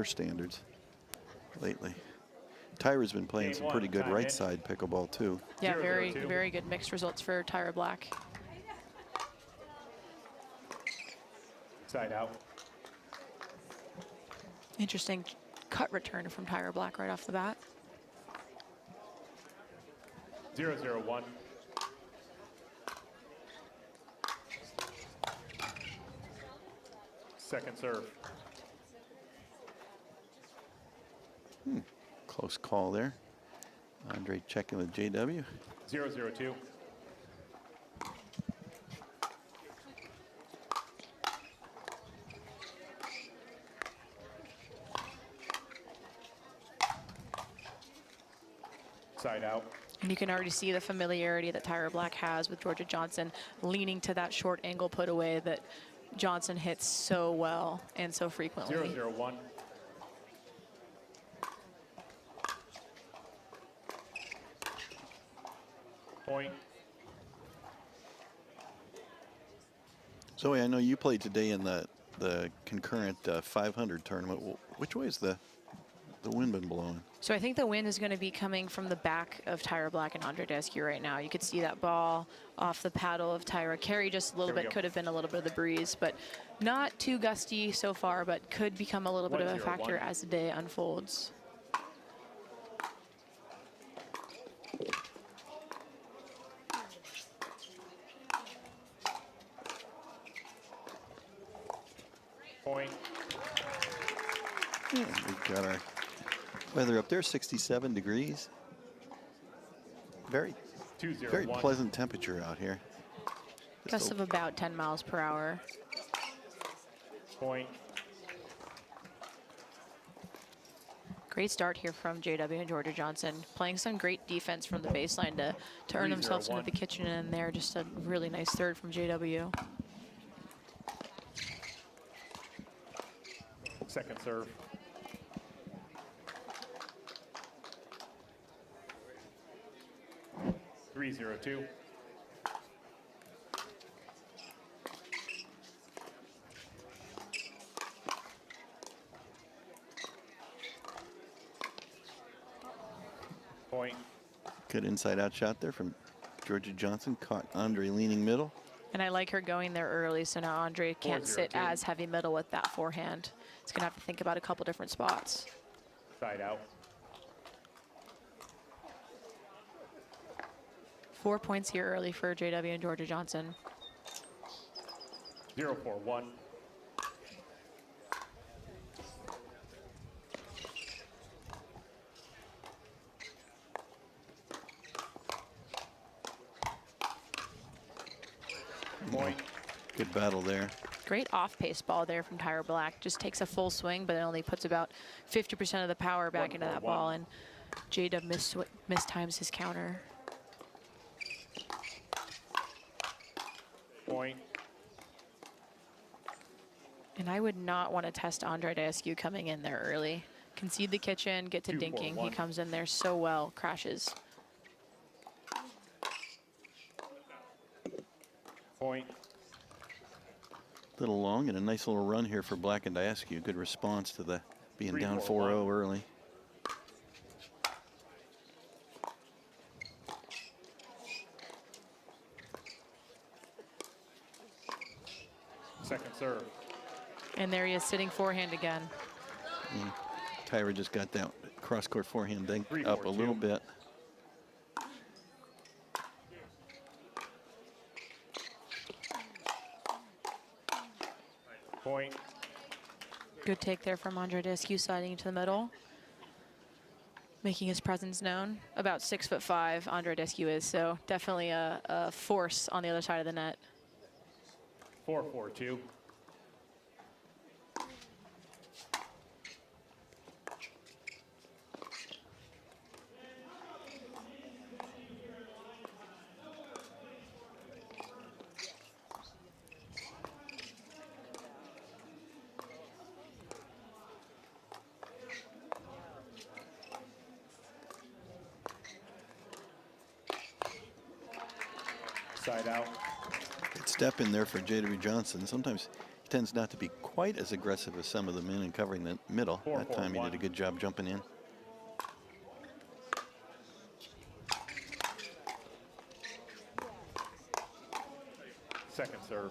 their standards lately. Tyra's been playing some pretty good right side pickleball too. Yeah, very good mixed results for Tyra Black. Side out. Interesting cut return from Tyra Black right off the bat. 0-0-1. Second serve. Close call there. Andrei checking with JW. 0-0-2. Side out. And you can already see the familiarity that Tyra Black has with Jorja Johnson, leaning to that short angle put away that Johnson hits so well and so frequently. 0-0-1. Point. Zoe, I know you played today in the concurrent 500 tournament. Which way is the wind been blowing? So I think the wind is going to be coming from the back of Tyra Black and Andrei Daescu right now. You could see that ball off the paddle of Tyra. Carry just a little bit, could have been a little bit of the breeze, but not too gusty so far, but could become a little bit of a factor as the day unfolds. Point. Yeah, we've got our weather up there, 67 degrees. Very pleasant temperature out here. Gusts of about 10 miles per hour. Point. Great start here from JW and Jorja Johnson, playing some great defense from the baseline to earn themselves into the kitchen, and there just a really nice third from JW. Second serve. Three, 0-2. Point. Good inside out shot there from Jorja Johnson. Caught Andrei leaning middle. And I like her going there early, so now Andrei can't sit as heavy middle with that forehand. He's gonna have to think about a couple different spots. Side out. 4 points here early for JW and Jorja Johnson. 0-4-1. Point. Good battle there. Great off-pace ball there from Tyra Black. Just takes a full swing, but it only puts about 50% of the power back into that ball, and JW mistimes his counter. Point. And I would not want to test Andrei Daescu coming in there early. Concede the kitchen, get to dinking. He comes in there so well, crashes. Point. Little long and a nice little run here for Black and Daescu. Good response to the being down 4-0 early. Second serve. And there he is sitting forehand again. Tyra just got that cross-court forehand up a little bit. Point. Good take there from Andrei Daescu, sliding into the middle, making his presence known. About 6'5", Andrei Daescu is, so definitely a force on the other side of the net. 4-4-2. Side out. Good step in there for JW Johnson. Sometimes he tends not to be quite as aggressive as some of the men in covering the middle. That time he did a good job jumping in. Second serve.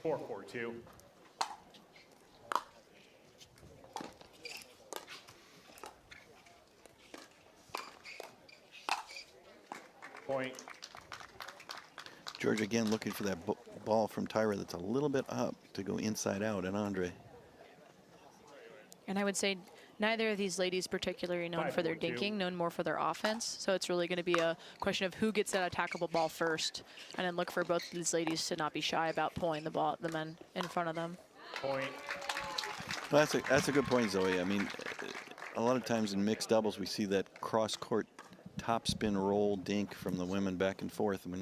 Four, 4-2. Point. Jorja again looking for that ball from Tyra that's a little bit up to go inside out and Andrei. And I would say neither of these ladies particularly known for their 5-4-2. dinking, known more for their offense. So it's really going to be a question of who gets that attackable ball first, and then look for both of these ladies to not be shy about pulling the ball at the men in front of them. Point. Well, that's a good point, Zoe. I mean, a lot of times in mixed doubles we see that cross-court topspin roll dink from the women back and forth. I mean,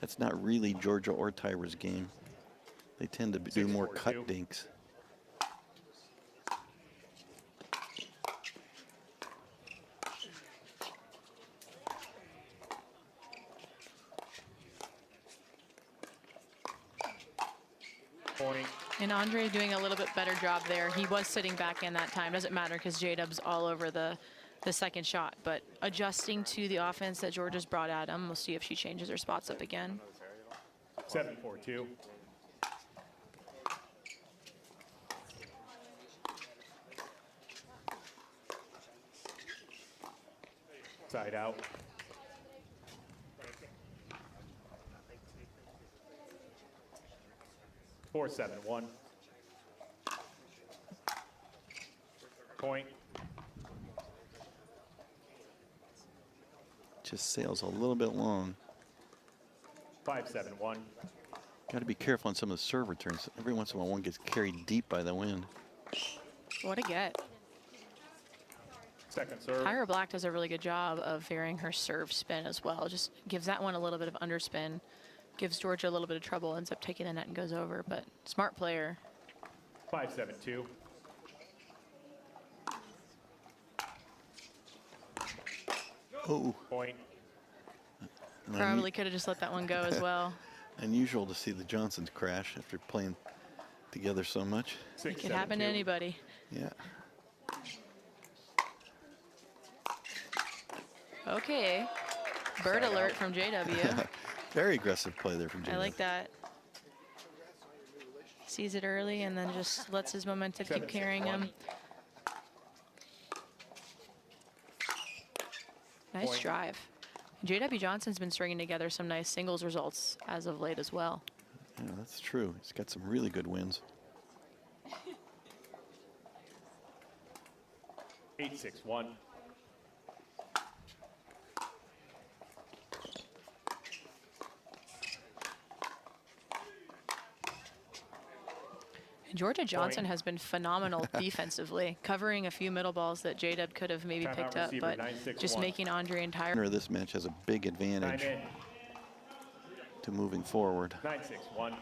that's not really Jorja or Tyra's game. They tend to do more cut dinks. Point. And Andrei doing a little bit better job there. He was sitting back in that time. Doesn't matter because J-Dub's all over the second shot. But adjusting to the offense that Jorja's brought at him, we'll see if she changes her spots up again. 7-4-2. Side out. Four, 7-1. Point. Just sails a little bit long. 5-7-1. Got to be careful on some of the serve returns. Every once in a while, one gets carried deep by the wind. What a get. Second serve. Tyra Black does a really good job of varying her serve spin as well. Just gives that one a little bit of underspin. Gives Jorja a little bit of trouble, ends up taking the net and goes over. But smart player. 5-7-2. Oh, Point. Probably could have just let that one go as well. unusual to see the Johnsons crash after playing together so much. It could happen to anybody. Yeah. Okay. Bird alert from JW. Very aggressive play there from JW. I like that. Sees it early and then just lets his momentum keep carrying him. Nice Point. drive. JW Johnson's been stringing together some nice singles results as of late as well. Yeah, that's true. He's got some really good wins. 8-6-1. Jorja Johnson has been phenomenal defensively, covering a few middle balls that J-Dub could have maybe Timeout picked up, receiver, but just 9-6-1. making Andrei and Tyra. This match has a big advantage 9-in. to moving forward. 9-6-1.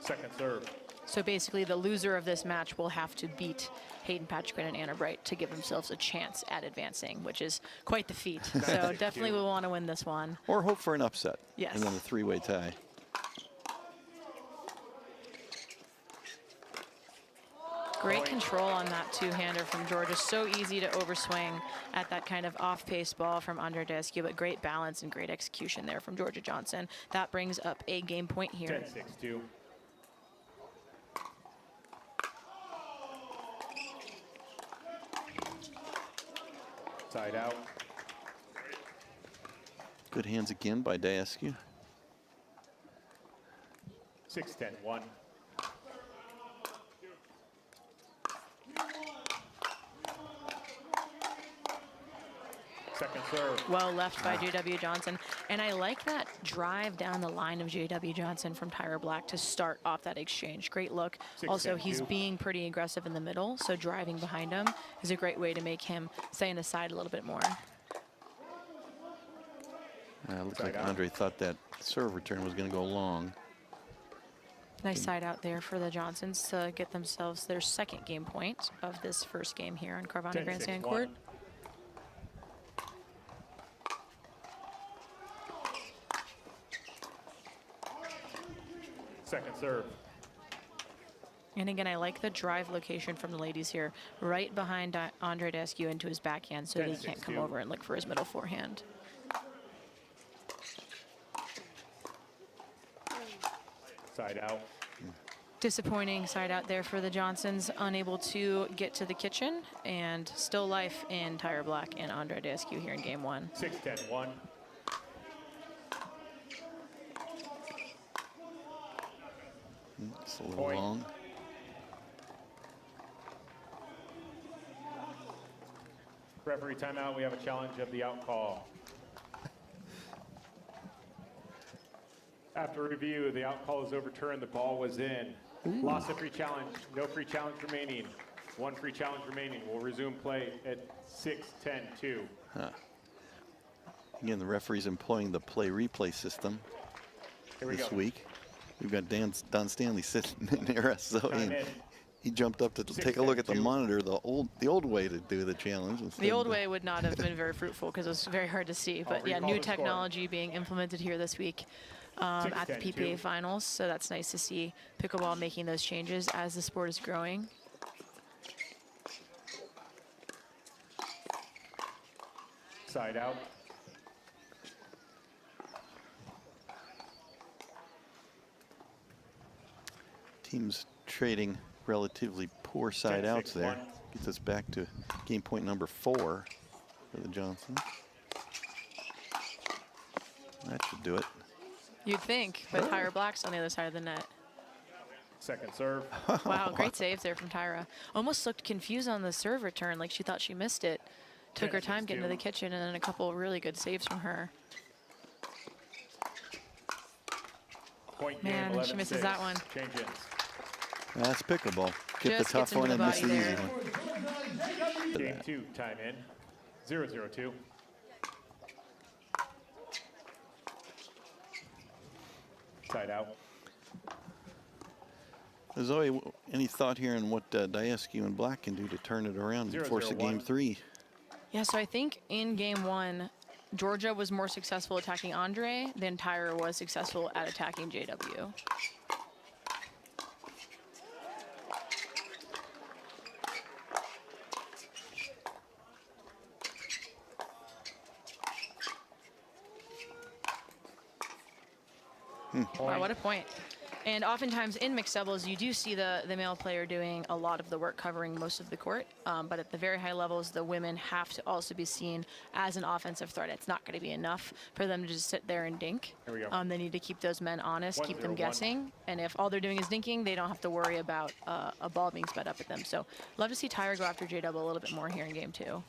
Second serve. So basically the loser of this match will have to beat Hayden Patrick and Anna Bright to give themselves a chance at advancing, which is quite the feat. So definitely we'll want to win this one. Or hope for an upset. Yes. And then a three-way tie. Great control on that two-hander from Jorja. So easy to overswing at that kind of off-pace ball from Andrei Daescu, but great balance and great execution there from Jorja Johnson. That brings up a game point here. 10-6-2. Side out. Good hands again by Daescu. 6-10-1. Second serve. Well left by JW Johnson. And I like that drive down the line of JW Johnson from Tyra Black to start off that exchange. Great look. Also, he's 6-10-2. being pretty aggressive in the middle, so driving behind him is a great way to make him stay in the side a little bit more. Looks like Andrei thought that serve return was going to go long. Nice side out there for the Johnsons to get themselves their second game point of this first game here on Carvana Grandstand Court. Second serve. And again, I like the drive location from the ladies here, right behind Andrei Daescu into his backhand, so they can't come over and look for his middle forehand. Side out. Disappointing side out there for the Johnsons, unable to get to the kitchen, and still life in Tyra Black and Andrei Daescu here in game one. 6-10-1. It's a little long. Referee timeout. We have a challenge of the out call. After review, the out call is overturned. The ball was in. Loss of free challenge. No free challenge remaining. One free challenge remaining. We'll resume play at 6-10-2. Again, the referee's employing the play-replay system this week. We've got Don Stanley sitting near us, so he jumped up to take a look at the monitor, the old way to do the challenge. The old way would not have been very fruitful because it was very hard to see. But yeah, new technology being implemented here this week at the PPA finals. So that's nice to see pickleball making those changes as the sport is growing. Side out. Teams trading relatively poor side outs there. Gets us back to game point number 4 for the Johnsons. That should do it. You'd think, but Tyra Black's on the other side of the net. Second serve. Wow, great save there from Tyra. Almost looked confused on the serve return, like she thought she missed it. Took her time getting to the kitchen, and then a couple of really good saves from her. Point Man, game, she misses that one. Change-ins. That's pickleball. Get Just the tough one and miss the easy one. Game 2, time in. 0-0-2. Side out. Zoe, any thought here on what Daescu and Black can do to turn it around and force a game 3? Yeah, so I think in game 1, Jorja was more successful attacking Andrei than Tyra was successful at attacking JW. Wow, what a point. And oftentimes in mixed doubles, you do see the male player doing a lot of the work covering most of the court. But at the very high levels, the women have to also be seen as an offensive threat. It's not going to be enough for them to just sit there and dink. Here we go. They need to keep those men honest, keep them guessing. And if all they're doing is dinking, they don't have to worry about a ball being sped up at them. So love to see Tyra go after JW a little bit more here in game 2.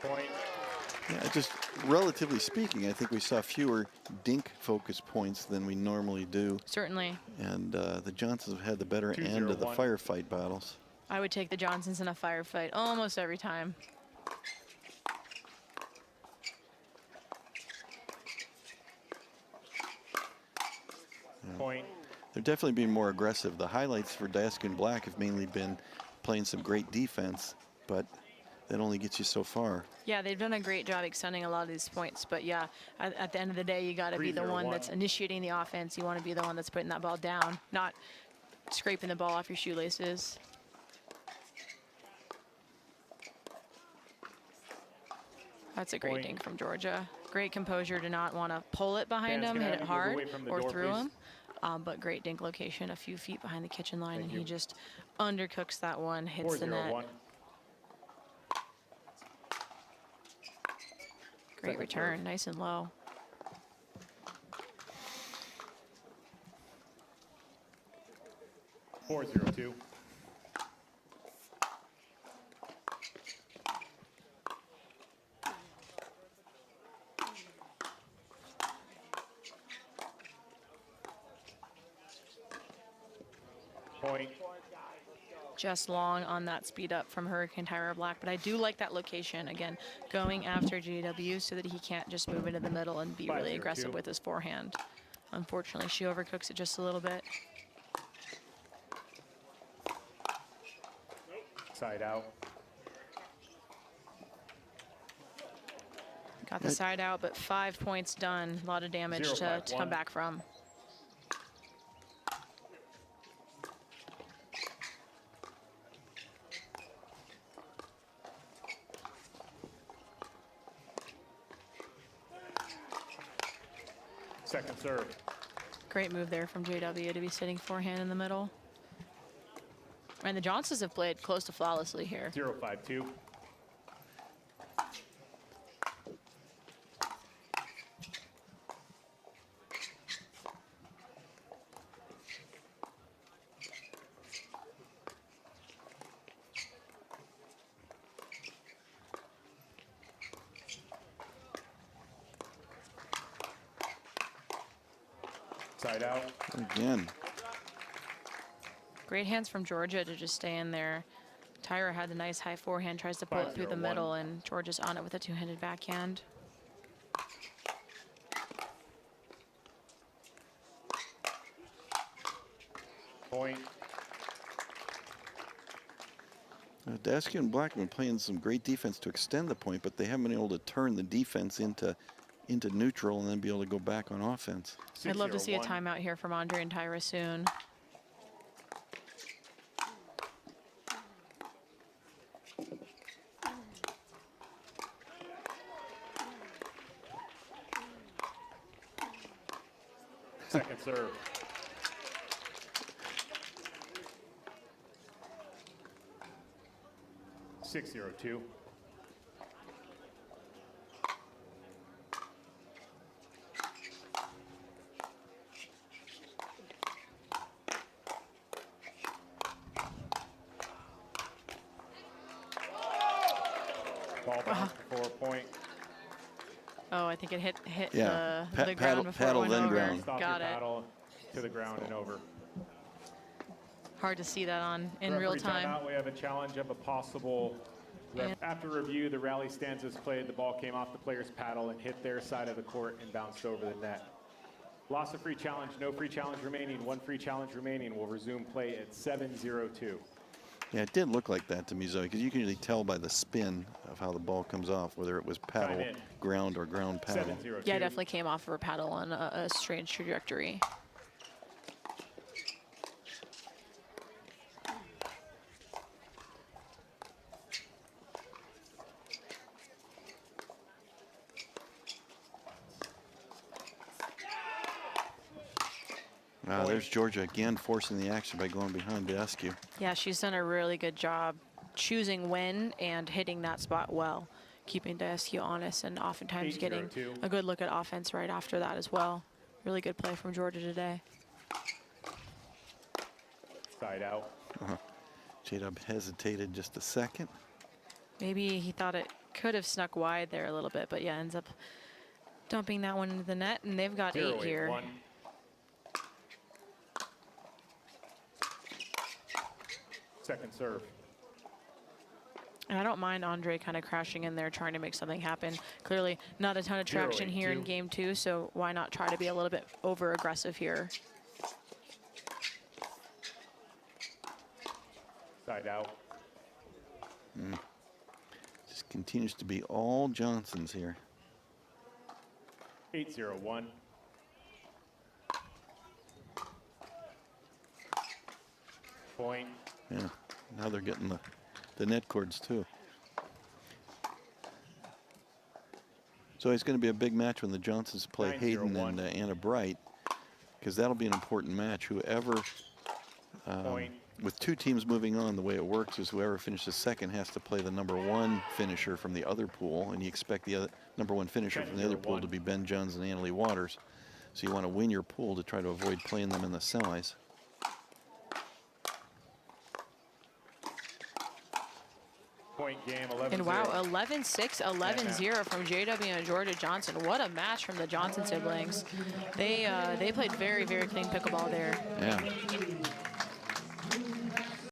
Point. Yeah, just relatively speaking, I think we saw fewer dink focus points than we normally do. Certainly. And the Johnsons have had the better end of the firefight battles. I would take the Johnsons in a firefight almost every time. Point. They're definitely being more aggressive. The highlights for Daescu and Black have mainly been playing some great defense, but that only gets you so far. Yeah, they've done a great job extending a lot of these points. But yeah, at the end of the day, you got to be the one that's initiating the offense. You want to be the one that's putting that ball down, not scraping the ball off your shoelaces. That's a great dink from Jorja. Great composure to not want to pull it behind him, hit it hard, or through him. But great dink location, a few feet behind the kitchen line, and he just undercooks that one, hits the net. Great return, nice and low. 4-0-2. Point. Just long on that speed up from Hurricane Tyra Black, but I do like that location. Again, going after JW so that he can't just move into the middle and be really 5-0-2. aggressive with his forehand. Unfortunately, she overcooks it just a little bit. Side out. Got the side out, but 5 points done. A lot of damage to come back from. Second serve. Great move there from JW to be sitting forehand in the middle. And the Johnsons have played close to flawlessly here. 0-5-2. Side out. Again. Great hands from Jorja to just stay in there. Tyra had a nice high forehand, tries to pull it through the 5-0-1. middle, and Jorja's on it with a two-handed backhand. Point. Daescu and Black have been playing some great defense to extend the point, but they haven't been able to turn the defense into neutral and then be able to go back on offense. I'd love to see a 6-0-1. timeout here from Andrei and Tyra soon. Second serve. Six 0-2. Ball bounced before point. Oh, I think it hit Yeah, the ground before paddle it went then over. ground. Stop Got your it. paddle to the ground and over. Hard to see that in real Referee time. timeout. We have a challenge of a possible. After review, the rally stanzas played. The ball came off the player's paddle and hit their side of the court and bounced over the net. Loss of free challenge. No free challenge remaining. One free challenge remaining. We'll resume play at 7-0-2. Yeah, it did look like that to me, Zoe, because you can really tell by the spin of how the ball comes off, whether it was paddle, in. ground, or ground paddle. 7-0-2. Yeah, definitely came off of her paddle on a strange trajectory. There's Jorja again forcing the action by going behind Daescu. Yeah, she's done a really good job choosing when and hitting that spot well, keeping Daescu honest and oftentimes getting 8-0-2. a good look at offense right after that as well. Really good play from Jorja today. Side out. J-Dub hesitated just a second. Maybe he thought it could have snuck wide there a little bit, but yeah, ends up dumping that one into the net, and they've got 8 here. 0-8-1. Second serve. And I don't mind Andrei kind of crashing in there, trying to make something happen. Clearly not a ton of traction here in 0-8-2. game 2, so why not try to be a little bit over aggressive here? Side out. Just continues to be all Johnsons here. 8-0-1. Point. Yeah, now they're getting the net cords too. So it's going to be a big match when the Johnsons play 9-0-1. Hayden and Anna Bright, because that'll be an important match. Whoever, Point. with two teams moving on, the way it works is whoever finishes second has to play the #1 finisher from the other pool, and you expect the other #1 finisher from the other pool to be Ben Johns and Annalie Waters. So you want to win your pool to try to avoid playing them in the semis. game, 11-0. And wow, 11-6, 11-0 from JW and Jorja Johnson. What a match from the Johnson siblings. They played very, very clean pickleball there. Yeah.